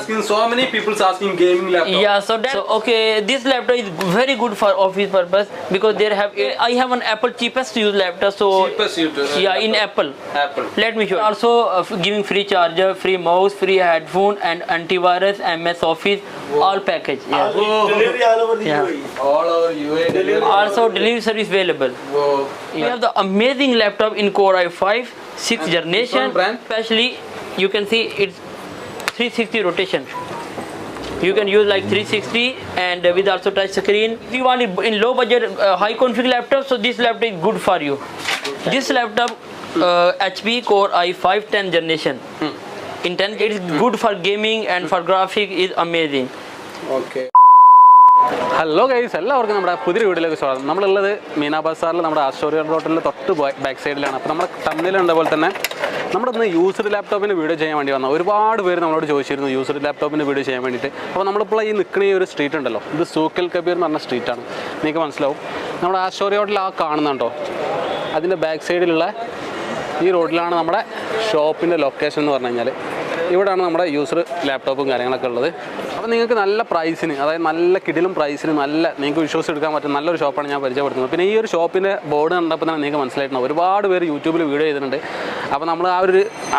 asking, so many people asking gaming laptop. Yeah, so okay, this laptop is very good for office purpose because I have an Apple cheapest use laptop. So Cheapest in Apple. Apple. Let me show you. Also giving free charger, free mouse, free headphone, and antivirus, MS Office, all package. Yeah. Delivery all over the Yeah. UAE. All over UAE delivery. Also delivery service available. Whoa. We have the amazing laptop in Core i5, 6th And generation. which one brand? Especially, you can see it's 360 rotation. You can use like 360 and with also touch screen. If you want it in low budget, high config laptop, so this laptop is good for you. This laptop, HP Core i5 10th generation. In 10, it is good for gaming and for graphic is amazing. Okay. Hello guys, എല്ലാവർക്കും നമ്മുടെ പുതിയ വീഡിയോയിലേക്ക് സ്വാഗതം. നമ്മളുള്ളത് മീന ബസാറിൽ നമ്മുടെ ആസ്റ്റോറിയ റോട്ടിൽ തൊട്ട് back സൈഡിലാണ്. അപ്പോൾ നമ്മുടെ തമ്മിലുണ്ട പോലെ തന്നെ നമ്മുടെ ഇന്ന് യൂസ്ഡ് ലാപ്ടോപ്പിന് വീഡിയോ ചെയ്യാൻ വേണ്ടി വന്ന ഒരുപാട് പേര് നമ്മളോട് ചോദിച്ചിരുന്നു യൂസ്ഡ് ലാപ്ടോപ്പിന് വീഡിയോ ചെയ്യാൻ വേണ്ടിയിട്ട്. അപ്പോൾ നമ്മളിപ്പോൾ ഈ നിൽക്കുന്ന ഈ ഒരു സ്ട്രീറ്റ് ഉണ്ടല്ലോ, ഇത് സൂക്കൽ കബീർ എന്ന് പറഞ്ഞ സ്ട്രീറ്റാണ്. നിങ്ങൾക്ക് മനസ്സിലാവും. നമ്മുടെ ആസ്റ്റോറിയ റോട്ടിൽ ആ കാണുന്നുണ്ടോ, അതിൻ്റെ ബാക്ക് സൈഡിലുള്ള ഈ റോഡിലാണ് നമ്മുടെ ഷോപ്പിൻ്റെ ലൊക്കേഷൻ എന്ന് പറഞ്ഞു കഴിഞ്ഞാൽ. ഇവിടെയാണ് നമ്മുടെ യൂസ്ഡ് ലാപ്ടോപ്പും കാര്യങ്ങളൊക്കെ ഉള്ളത്. അപ്പോൾ നിങ്ങൾക്ക് നല്ല പ്രൈസിന്, അതായത് നല്ല കിടിലും പ്രൈസിന് നിങ്ങൾക്ക് വിശ്വസിച്ചെടുക്കാൻ പറ്റും നല്ലൊരു ഷോപ്പാണ് ഞാൻ പരിചയപ്പെടുത്തുന്നത്. പിന്നെ ഈ ഒരു ഷോപ്പിൻ്റെ ബോർഡ് കണ്ടപ്പോൾ തന്നെ നിങ്ങൾക്ക് മനസ്സിലായിട്ടുണ്ട്, ഒരുപാട് പേര് യൂട്യൂബിൽ വീഡിയോ ചെയ്തിട്ടുണ്ട്. അപ്പോൾ നമ്മൾ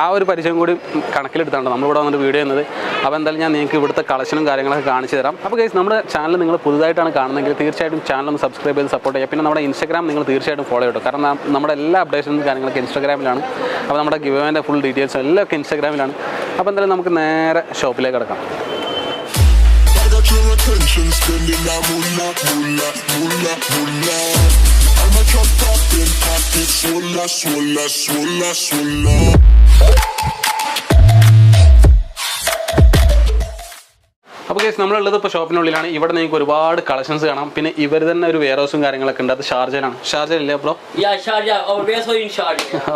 ആ ഒരു പരിചയം കൂടി കണക്കിലെടുത്താണ് നമ്മളിവിടെ വന്നിട്ട് വീഡിയോ ചെയ്യുന്നത്. അപ്പോൾ എന്തായാലും ഞാൻ നിങ്ങൾക്ക് ഇവിടുത്തെ കളക്ഷനും കാര്യങ്ങളൊക്കെ കാണിച്ചു തരാം. അപ്പോൾ ഗൈസ്, നമ്മുടെ ചാനൽ നിങ്ങൾ പുതുതായിട്ടാണ് കാണുന്നതെങ്കിൽ തീർച്ചയായിട്ടും ചാനൽ ഒന്ന് സബ്സ്ക്രൈബ് ചെയ്ത് സപ്പോർട്ട് ചെയ്യുക. പിന്നെ നമ്മുടെ ഇൻസ്റ്റാഗ്രാം നിങ്ങൾ തീർച്ചയായിട്ടും ഫോളോ ചെയ്യട്ടോ, കാരണം നമ്മുടെ എല്ലാ അപ്ഡേഷനും കാര്യങ്ങളൊക്കെ ഇൻസ്റ്റാഗ്രാമിലാണ്. അപ്പോൾ നമ്മുടെ ഗിവേൻ്റെ ഫുൾ ഡീറ്റെയിൽസും എല്ലാം ഒക്കെ ഇൻസ്റ്റാഗ്രാമിലാണ്. അപ്പോൾ എന്തായാലും നമുക്ക് നേരെ ഷോപ്പിലേക്ക് കിടക്കാം. Your attention, spending that moolah, moolah, moolah, moolah. I'm a chop poppin' pockets, swolla, swolla, swolla, swolla. അപ്പോൾ ഗൈസ്, നമ്മളുള്ളത് ഇപ്പോൾ ഷോപ്പിനുള്ളിലാണ്. ഇവിടെ നിങ്ങൾക്ക് ഒരുപാട് കളക്ഷൻസ് കാണാം. പിന്നെ ഇവർ തന്നെ ഒരു വെയർ ഹൗസും കാര്യങ്ങളൊക്കെ ഉണ്ട്. അത് ഷാർജയിലാണ്. ഷാർജയില്ലേ ബ്രോ?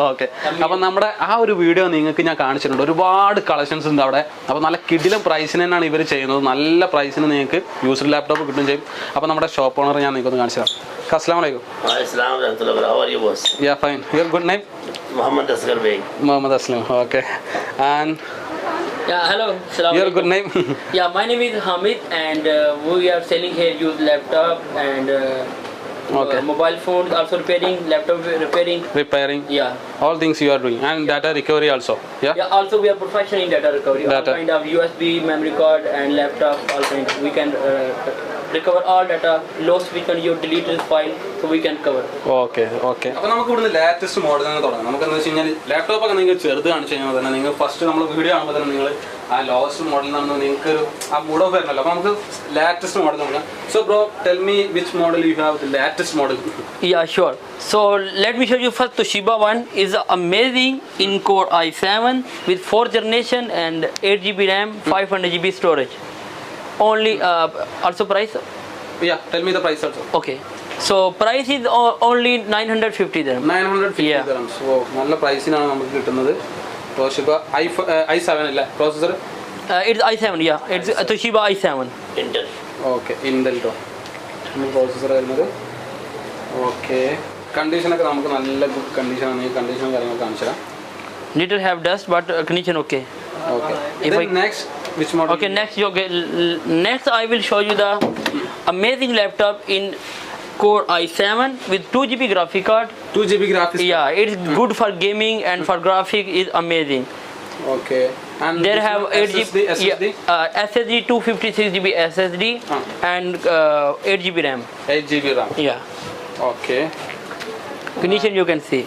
ഓക്കെ. അപ്പം നമ്മുടെ ആ ഒരു വീഡിയോ നിങ്ങൾക്ക് ഞാൻ കാണിച്ചിട്ടുണ്ട്. ഒരുപാട് കളക്ഷൻസ് ഉണ്ട് അവിടെ. അപ്പോൾ നല്ല കിടിലം പ്രൈസിന് തന്നെയാണ് ഇവർ ചെയ്യുന്നത്. നല്ല പ്രൈസിന് നിങ്ങൾക്ക് യൂസ്ഡ് ലാപ്ടോപ്പ് കിട്ടും ചെയ്യും. അപ്പോൾ നമ്മുടെ ഷോപ്പ് ഓണർ ഞാൻ നിങ്ങൾക്കൊന്ന് കാണിച്ചു തരാം. അസ്സലാമു അലൈക്കും. Yeah, fine. Your good name? Muhammad Aslam. Okay. And Yeah, hello. Your good name? Yeah, my name is Hamid, and we are selling here used laptop and Okay. mobile phones, also repairing, laptop repairing. Yeah. All things you are doing, and data recovery also. Yeah. Yeah. Also, we are professional in data recovery. All kind of USB, memory card, and laptop. All kind. We can recover all data. Lost we can use deleted file, so we can cover. Okay. അപ്പോൾ നമുക്ക് ഇവിടുന്ന് latest model തന്നെ തുടങ്ങാം. നമുക്കെന്ന് വെച്ച് കഴിഞ്ഞാൽ laptop ഒക്കെ നിങ്ങൾ ചെറുത് കാണിച്ചു കഴിഞ്ഞാൽ തന്നെ നിങ്ങൾ ഫസ്റ്റ് നമ്മൾ വീഡിയോ കാണുമ്പോൾ തന്നെ നിങ്ങൾ ആ ലോവസ്റ്റ് മോഡൽ എന്നാണ് നിങ്ങൾക്ക് ആ മൂഡ് ഓഫ് വരുന്നല്ലോ. അപ്പോൾ നമുക്ക് ലേറ്റസ്റ്റ് മോഡൽ നോക്കാം. So bro, tell me which model you have, the latest model. Yeah, sure. So let me show you first. Toshiba one is amazing in Core i7 with 4th generation and 8GB RAM, 500GB storage. Only also price. Yeah, tell me the price also. Okay. So price is only 950 dirham. 950 dirhams. ഓ, നല്ല പ്രൈസിനാണ് നമുക്ക് കിട്ടുന്നത്. Toshiba i7 അല്ല processor? It's i7. Yeah, it's Toshiba i7. Intel. Okay, Intel processor വരുന്നത്. Okay, കണ്ടീഷനൊക്കെ നമുക്ക് നല്ല good കണ്ടീഷനാണ്. ഈ കണ്ടീഷനും കാര്യങ്ങളൊക്കെ കാണിച്ചു തരാം. Little have dust, but condition okay. Okay. Next, which model? Okay, next I will show you the amazing laptop in Core i7 with 2GB graphic card. 2GB graphics. Yeah, it's good for gaming and for graphic is amazing. Okay. And there have 8GB SSD? SSD 256GB SSD and 8GB RAM. 8GB RAM. Yeah. Okay. Condition you can see.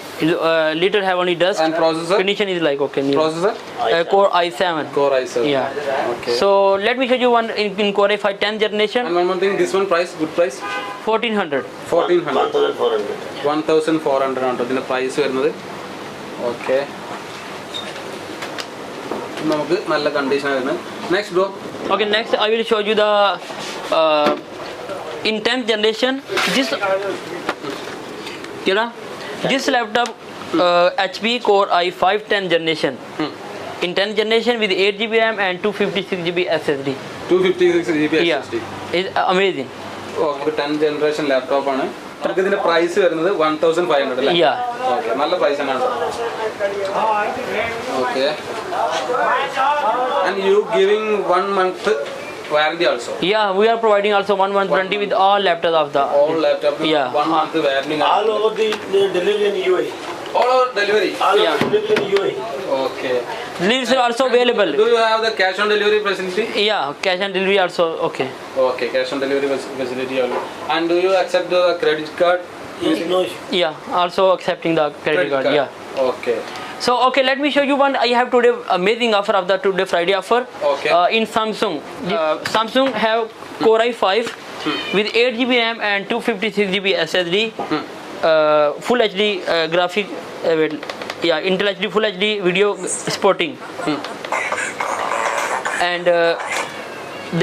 Little have only dust. And processor? Condition is like okay. Processor? Core i7. Core i7. Yeah. Okay. So let me show you one in Core i5 10th generation. And one more thing, this one price, good price? 1400. 1400. 1400 ആണ് ഇതിന്റെ price വരുന്നത്. Okay, നമുക്ക് നല്ല condition വരുന്നത്. Next bro. Okay, next I will show you the in 10th generation this laptop HP Core i5 10th generation. In 10th generation with 8GB RAM and 256GB SSD. 256GB SSD. Yeah, it's amazing. Okay, 10th generation laptop ആണ്. നമുക്ക് ഇതിന്റെ price വരുന്നത് 1500 അല്ലേ? Yeah. Okay, നല്ല price ആണ്. Okay, And you giving 1 month warranty also. Yeah, we are providing also 1 month warranty with all laptops of the. All laptop. Yeah. 1 month warranty. All over the delivery in UAE. All over delivery. All Yeah. over delivery in UAE. Okay. Leaves are also available. Do you have the cash on delivery facility? Yeah, cash and delivery also okay. Okay, cash on delivery facility also. And do you accept the credit card? No issue. Yeah, also accepting the credit card. Yeah. Okay. So okay, let me show you one. I have today amazing offer of the today Friday offer. Okay. In Samsung, Samsung have Core i5 with 8 GB RAM and 256 GB SSD, Full HD graphic, Intel HD Full HD video supporting, and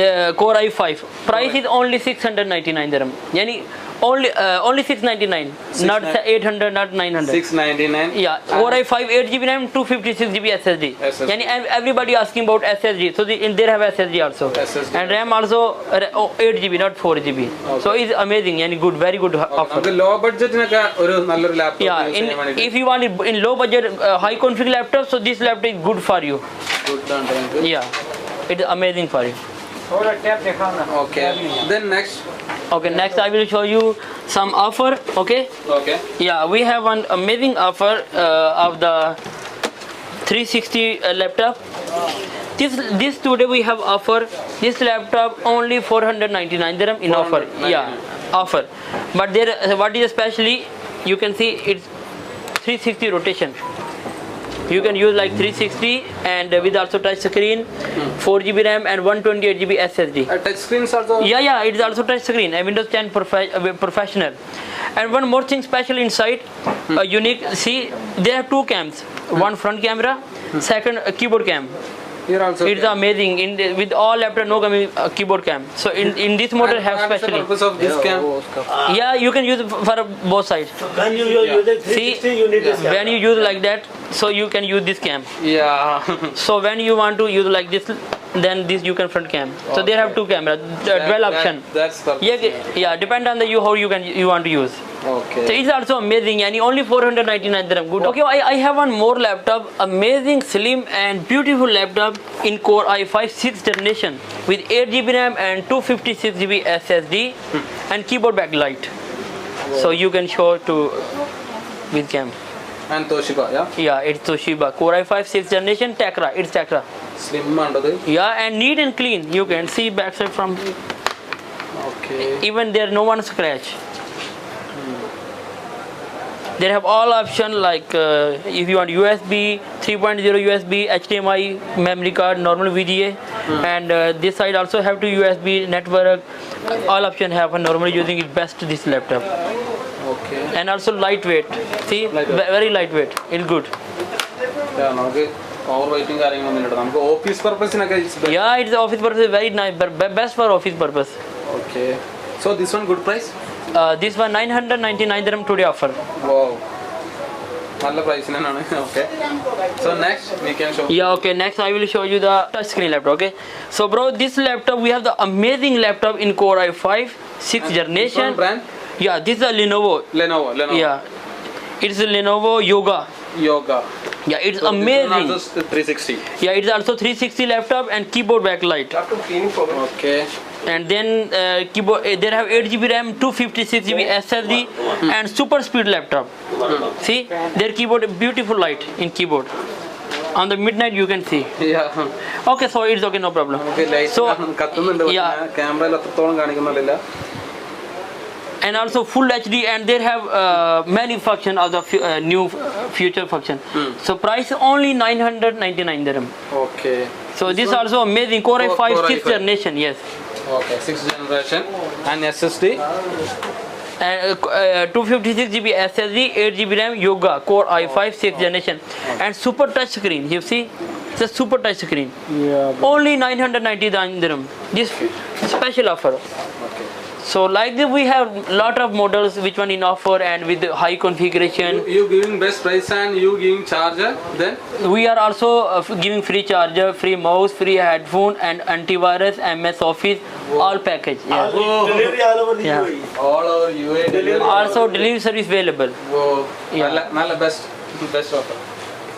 the Core i5 price is only 699 dirham. Yani only 699, not 800, not 900. 699. Yeah, Core i5 8 GB RAM, 256 GB SSD. Yani everybody asking about SSD, so they have SSD also. SSD. And RAM also 8 GB, not 4 GB. So it's amazing, yani good, very good offer. The low budget laptop. Yeah, if you want it in low budget, high config laptop, so this laptop is good for you. Good done. Yeah, it's amazing for you. Okay. Then next. Okay, next I will show you some offer. Okay. Okay. Yeah, we have one amazing offer of the 360 laptop. This today we have offer. This laptop only 499 dirham in offer. Yeah, offer. But there, what is especially, you can see it's 360 rotation. You can use like 360 and with also touch screen, 4 GB RAM and 128 GB SSD. Touch screens also. Yeah, it is also touch screen and Windows 10 professional. And one more thing special inside, unique. See, they have two cams. One front camera, second keyboard cam. Here also. It's amazing. With all laptop no coming keyboard cam. So in this model have What's the specially. purpose of this cam? Yeah, you can use it for both sides. When you use using 360, you need this. When you use like that, so you can use this cam. Yeah. So when you want to use like this, then this you can front cam. So they have two cameras, dual option. That's the. Yeah, depend on the how you want to use. Okay. So it's also amazing, and only 499 dirham. Good. Okay, I have one more laptop, amazing, slim and beautiful laptop in Core i5 6th generation with 8 GB RAM and 256 GB SSD and keyboard backlight. So you can show to with cam. And Toshiba, yeah. Yeah, it's Toshiba Core i5 6th generation Tekra. It's Tekra. Slim under. Yeah, and neat and clean. You can see backside from. Okay. Even there no one scratch. They have all option like if you want USB, 3.0 USB, HDMI, memory card, normal VGA, and this side also have to USB network. All option have, and normally using it best this laptop. Okay. And also lightweight. See, very lightweight. It's good. Yeah, okay. Overweighting office purpose. Yeah, it's office purpose. Very nice, best for office purpose. Okay. So this one good price? This one 999 dirham today offer. Wow. നല്ല price ആണ്. Okay. So next we can show. Yeah, okay. Next I will show you the touch screen laptop. Okay. So bro, this laptop we have the amazing laptop in Core i5 6th generation. This one brand? Yeah, this is a Lenovo. Lenovo. Yeah, it's a Lenovo Yoga. Yeah, it's So amazing. This one also 360. Yeah, it's also 360 laptop and keyboard backlight. Okay. And then keyboard, they have 8 GB RAM, 256 GB SSD, and super speed laptop. See, their keyboard, beautiful light in keyboard. On the midnight you can see. Yeah. Okay, so it's okay, no problem. Okay, light. So yeah. Camera lattolam kanikkunnilla. And also full HD, and they have many function of the new future function. So price only 999 dirham. Okay. So this also amazing Core i5 6th generation. Yes. Okay, 6th generation and SSD. And 256 GB SSD, 8 GB RAM, Yoga Core i5 6th generation, and super touch screen. You see, it's a super touch screen. Yeah. Only 999 dirham. This special offer. Okay. So like this we have lot of models which one in offer and with high configuration. You giving best price and you giving charger then? We are also giving free charger, free mouse, free headphone and antivirus, MS Office, all package. Yeah. Delivery all over the Yeah. UAE. All over UAE delivery. Also delivery service available. Whoa. Yeah. Nalla best offer.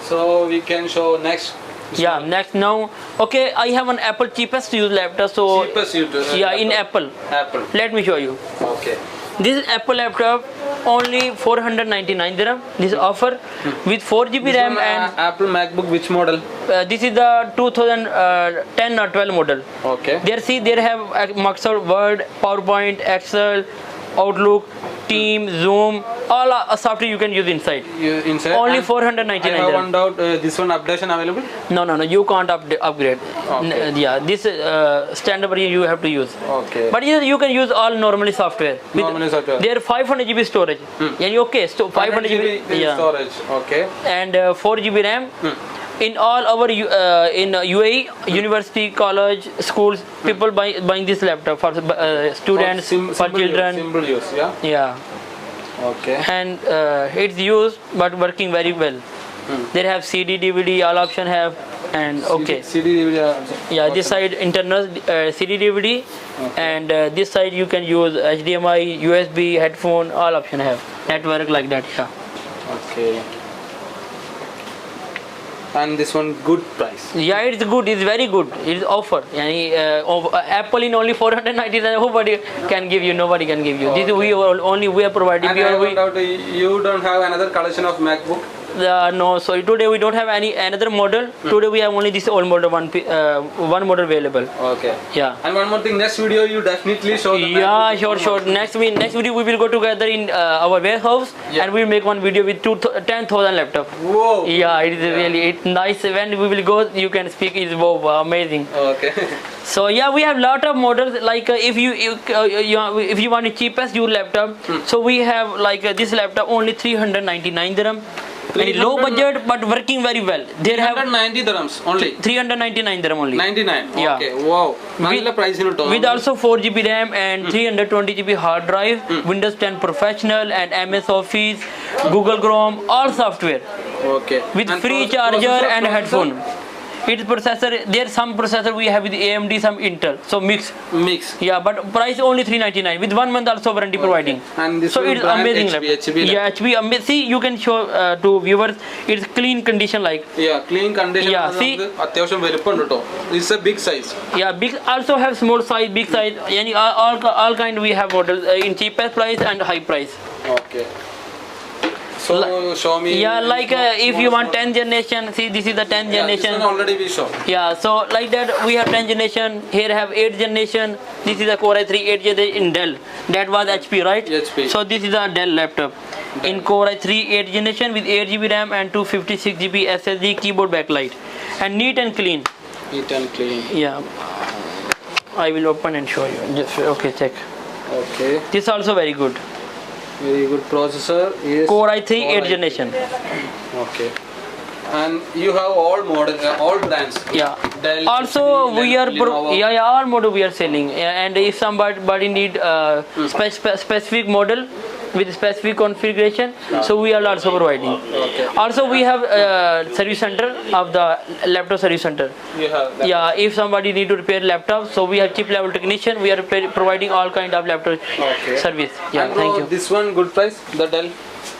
So we can show next. Yeah, next now. Okay, I have an Apple cheapest to use laptop. So Cheapest you do, yeah, in Apple. Apple. Let me show you. Okay. This is Apple laptop, only 499 dirham. This offer with 4 GB This RAM one, and Apple MacBook, which model? this is the 2010 or 12 model. Okay. There see there have Microsoft Word, PowerPoint, Excel, Outlook, Team, Zoom, all software you can use inside. Inside. Only And 499 I have dirham. one doubt. This one updation available? No, you can't upgrade. Okay. Yeah, this standard version you have to use. Okay. But you can use all normally software. With Normally software. There 500 GB storage. Yeah, okay, so 500 GB. Yeah. Storage. Okay. And 4 GB RAM. In all our in UAE, university, college, schools, people buying this laptop for students, for Simple children. Simple use. Yeah. Yeah, Okay. and it's used but working very well. They have CD, DVD, all option have, and okay. CD DVD. Yeah, this side internal CD, DVD, and this side you can use HDMI, USB, headphone, all option have. Network like that. Yeah. Okay. And this one good price. Yeah, it's good. It's very good. It's offer. Apple in only 499. Nobody can give you. Nobody can give you. This we are providing. And I found out you don't have another collection of MacBook. No, so today we don't have another model. Today we have only this old model, one model available. Okay. Yeah. And one more thing, next video you definitely show the Yeah, MacBook. sure. Next video we will go together in our warehouse and we will make one video with 10,000 laptop. Whoa. Yeah, it's nice. When we will go, you can speak. It's wow, amazing. Okay. So yeah, we have lot of models. Like if you want the cheapest your laptop, so we have like this laptop only 399 dirham. Very low budget but working very well. There have 390 dirhams only. 399 dirham only. 99. Yeah. Okay. Wow. Nalla price in With also 4 GB RAM and 320 GB hard drive, Windows 10 Professional and MS Office, Google Chrome, all software. Okay. With And free charger and headphone. Its processor, there's some processor we have with AMD, some Intel, so mix. Yeah, but price only 399 with 1 month also warranty providing. And this so one it's brand amazing. HP Yeah, HP. See, you can show to viewers. It's clean condition like. Yeah, clean condition. Yeah, see. It's a big size. Yeah, big also have small size, big size. Yani all kind we have models in cheapest price and high price. Okay. So show me. Yeah, like if you want 10th generation, see this is the 10th generation. This one already we show. Yeah, so like that we have 10th generation. Here have 8th generation. This is a Core i3 8th generation in Dell. That was HP, right? HP. So this is a Dell laptop. In Core i3 8th generation with 8 GB RAM and 256 GB SSD, keyboard backlight, and neat and clean. Neat and clean. Yeah, I will open and show you. Just okay, check. Okay. This is also very good. Very good processor. Yes. Core i3 8th generation. Okay. And you have all models, all brands. Yeah. Dell, Also HP, we are Lenovo. all model we are selling. Yeah, and if somebody need specific model with specific configuration, so we are also providing. Okay. Also we have service center of the laptop service center. You have that. Yeah, if somebody need to repair laptop, so we have chip level technician. We are providing all kind of laptop service. Yeah, And thank you. This one good price, the Dell.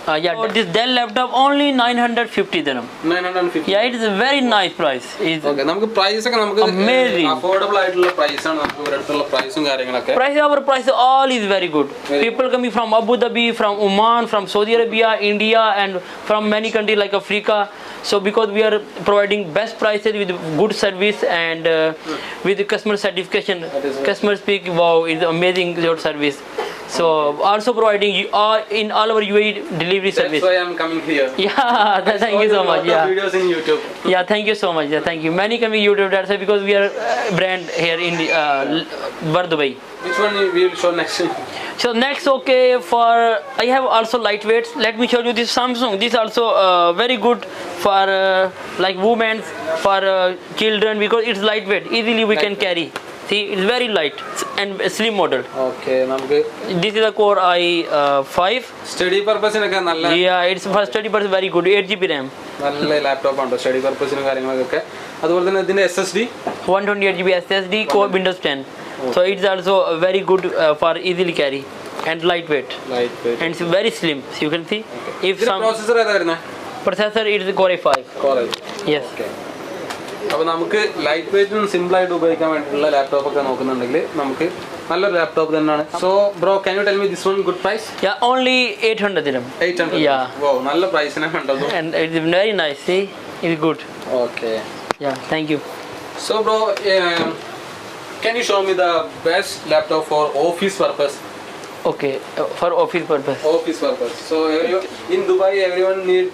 Yeah, this Dell laptop only 950 dirham. 950. Yeah, it is a very nice price. It's Okay, നമുക്ക് price ഒക്കെ നമുക്ക് Amazing. affordable ആയിട്ടുള്ള price ആണ് നമുക്ക് ഇവിടെ അടുത്തുള്ള price ഉം കാര്യങ്ങളൊക്കെ. Our price all is very good. People coming from Abu Dhabi, from Oman, from Saudi Arabia, India, and from many countries like Africa. So because we are providing best prices with good service and with customer satisfaction, customers speak, wow, it's amazing your service. So also providing in all our UAE delivery service. That's why I'm coming here. Yeah, thank you so much. Yeah. Yeah. Videos in YouTube. Yeah, thank you so much. Yeah, thank you. Many coming YouTube. That's why because we are brand here in Wordí. Which one we will show next? So next, okay, for I have also lightweights. Let me show you this Samsung. This also very good for like women, for children because it's lightweight. Easily we can carry. See, it's very light and slim model. Okay, നമുക്ക് This is a Core i5. Study പർപ്പസിനൊക്കെ നല്ല Yeah, it's for study purpose very good. 8 GB RAM. നല്ല laptop ആണ് study പർപ്പസിനും കാര്യങ്ങളൊക്കെ. അതുപോലെ തന്നെ ഇതിന്റെ SSD 128 GB SSD, Core Windows 10. So it's also very good for easily carry and lightweight. Lightweight. And it's very slim. So you can see. If ഇതിന്റെ some processor ഏതാ വരുന്നത്? processor, it is Core i5. Core i. Yes. Okay. അപ്പോൾ നമുക്ക് light വെയ്റ്റും സിമ്പിളായിട്ട് ഉപയോഗിക്കാൻ വേണ്ടിയിട്ടുള്ള ലാപ്ടോപ്പൊക്കെ നോക്കുന്നുണ്ടെങ്കിൽ നമുക്ക് നല്ലൊരു ലാപ്ടോപ്പ് തന്നെയാണ്. So bro, can you tell me this one good price? Only 800 dirham. 800. Wow, നല്ല പ്രൈസിനെ കണ്ടത്. And it's very nice. See, it's good. Okay. Yeah, thank you. So bro, can you show me the best laptop for office purpose? Okay, for office purpose. Office purpose. So in Dubai, everyone need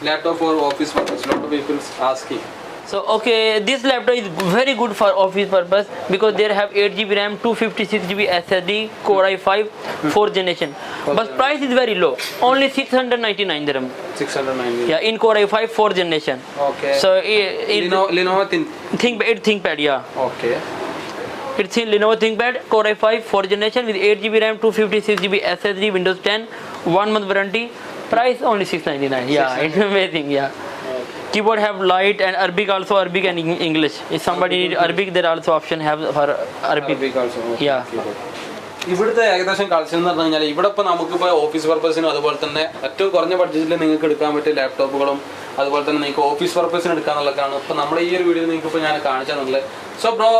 laptop for office purpose. Lot of people asking. So okay, this laptop is very good for office purpose because they have 8GB RAM, 256GB SSD, Core i5, 4th generation. But price is very low, only 699 dirham. 690. Yeah, in Core i5, 4th generation. Okay. So Lenovo ThinkPad, yeah. Okay. It's in Lenovo ThinkPad, Core i5, 4th generation with 8GB RAM, 256GB SSD, Windows 10, 1 month warranty. Price only 699. Yeah, it's amazing. Yeah. Keyboard have light and Arabic also, Arabic and English. If somebody need Arabic, there also option have for Arabic also. Okay. Yeah. ഇവിടുത്തെ ഏകദേശം collection എന്ന് പറഞ്ഞു കഴിഞ്ഞാൽ ഇവിടെ ഇപ്പോൾ നമുക്കിപ്പോൾ office പർപ്പസിനും അതുപോലെ തന്നെ ഏറ്റവും കുറഞ്ഞ ബഡ്ജറ്റിൽ നിങ്ങൾക്ക് എടുക്കാൻ പറ്റിയ ലാപ്ടോപ്പുകളും അതുപോലെ തന്നെ നിങ്ങൾക്ക് ഓഫീസ് പർപ്പസിന് എടുക്കാന്നുള്ളതാണ് ഇപ്പോൾ നമ്മുടെ ഈ ഒരു വീഡിയോ നിങ്ങൾക്ക് ഇപ്പോൾ ഞാൻ കാണിച്ചു തന്നുള്ളത്. So bro,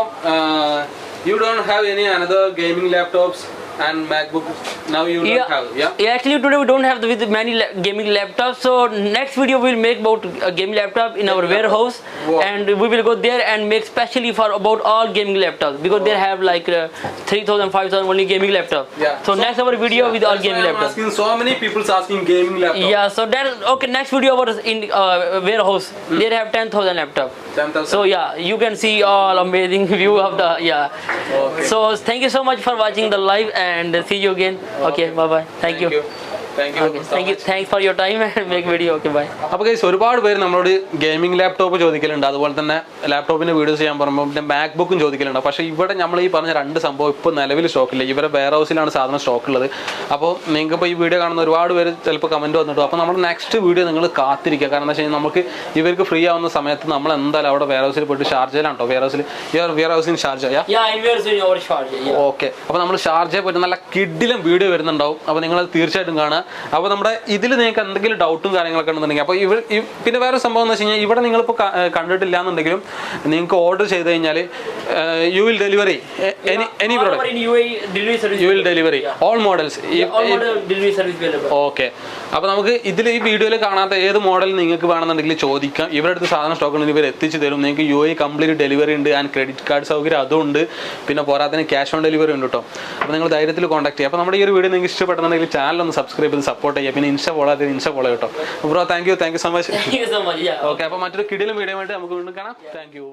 you don't have any another gaming laptops and Macbook now you don't have? Yeah, actually today we don't have with many gaming laptops, so next video we'll make about a gaming laptop in our warehouse. Wow. And we will go there and make specially for about all gaming laptops because they have like 3,000 5,000 only gaming laptops. Yeah. So next our video with all gaming laptops. Asking so many people asking gaming laptops. Yeah, so that okay, next video about in warehouse they have 10,000 laptops. 10,000. So yeah, you can see all amazing view of the Okay. So thank you so much for watching the live and see you again. Okay, bye bye. Thank you. Okay, thank you. Thanks for your time and make video. Okay, bye. അപ്പോൾ guys, ഒരുപാട് പേര് നമ്മളോട് gaming laptop ചോദിക്കലുണ്ട്, അതുപോലെ തന്നെ ലാപ്ടോപ്പിന്റെ videos ചെയ്യാൻ പറയുമ്പോൾ പിന്നെ മാക്ബുക്കും ചോദിക്കലുണ്ട്. പക്ഷേ ഇവിടെ നമ്മൾ ഈ പറഞ്ഞ രണ്ട് സംഭവം ഇപ്പോൾ നിലവിൽ സ്റ്റോക്കില്ല. ഇവരെ വെയർ ഹൗസിലാണ് സാധനം സ്റ്റോക്ക് ഉള്ളത്. അപ്പോൾ നിങ്ങൾക്ക് ഇപ്പോൾ ഈ വീഡിയോ കാണുന്ന ഒരുപാട് പേര് ചിലപ്പോൾ കമൻറ്റ് വന്നിട്ടു. അപ്പോൾ നമ്മൾ നെക്സ്റ്റ് വീഡിയോ നിങ്ങൾ കാത്തിരിക്കുക. കാരണം എന്താ വെച്ച് കഴിഞ്ഞാൽ നമുക്ക് ഇവർക്ക് ഫ്രീ ആവുന്ന സമയത്ത് നമ്മൾ എന്തായാലും അവിടെ വെയർ ഹൗസിൽ പോയിട്ട് ഷാർജയിലാണ് കേട്ടോ. Warehouse in Sharjah. Okay, അപ്പോൾ നമ്മൾ ഷാർജയിൽ പോയിട്ട് നല്ല കിഡിലും വീഡിയോ വരുന്നുണ്ടാവും. അപ്പോൾ നിങ്ങളത് തീർച്ചയായിട്ടും കാണുക. അപ്പോൾ നമ്മുടെ ഇതിൽ നിങ്ങൾക്ക് എന്തെങ്കിലും ഡൗട്ടും കാര്യങ്ങളൊക്കെ ഉണ്ടെന്നുണ്ടെങ്കിൽ അപ്പോൾ പിന്നെ വേറെ സംഭവം എന്ന് വെച്ച് കഴിഞ്ഞാൽ ഇവിടെ നിങ്ങളിപ്പോൾ കണ്ടിട്ടില്ല എന്നുണ്ടെങ്കിലും നിങ്ങൾക്ക് ഓർഡർ ചെയ്ത് കഴിഞ്ഞാൽ you will delivery any product. You will delivery all models. Okay, അപ്പോൾ നമുക്ക് ഇതിൽ ഈ വീഡിയോയിൽ കാണാത്ത ഏത് മോഡൽ നിങ്ങൾക്ക് വേണമെന്നുണ്ടെങ്കിൽ ചോദിക്കാം. ഇവരുടെ അടുത്ത് സാധനം സ്റ്റോക്ക് ഉണ്ടെങ്കിൽ ഇവർ എത്തിച്ചു തരും. നിങ്ങൾക്ക് UAE കംപ്ലീറ്റ് ഡെലിവറി ഉണ്ട് ആൻഡ് ക്രെഡിറ്റ് കാർഡ് സൗകര്യം അതുണ്ട്. പിന്നെ പോരാത്തതിന് ക്യാഷ് ഓൺ ഡെലിവറി ഉണ്ട് കേട്ടോ. അപ്പോൾ നിങ്ങൾ ധൈര്യത്തിൽ കോൺടാക്ട് ചെയ്യുക. അപ്പോൾ നമ്മുടെ ഈ ഒരു വീഡിയോ നിങ്ങൾക്ക് ഇഷ്ടപ്പെടുന്നുണ്ടെങ്കിൽ ചാനൽ ഒന്ന് സബ്സ്ക്രൈബ് ചെയ്ത് സപ്പോർട്ട് ചെയ്യുക. പിന്നെ ഇൻസ്റ്റ ഫോളോ കേട്ടോ. Bro, thank you so much. Okay, അപ്പോൾ മറ്റൊരു കിടിലും വീഡിയോ ആയിട്ട് നമുക്ക് വീണ്ടും കാണാം. Thank you.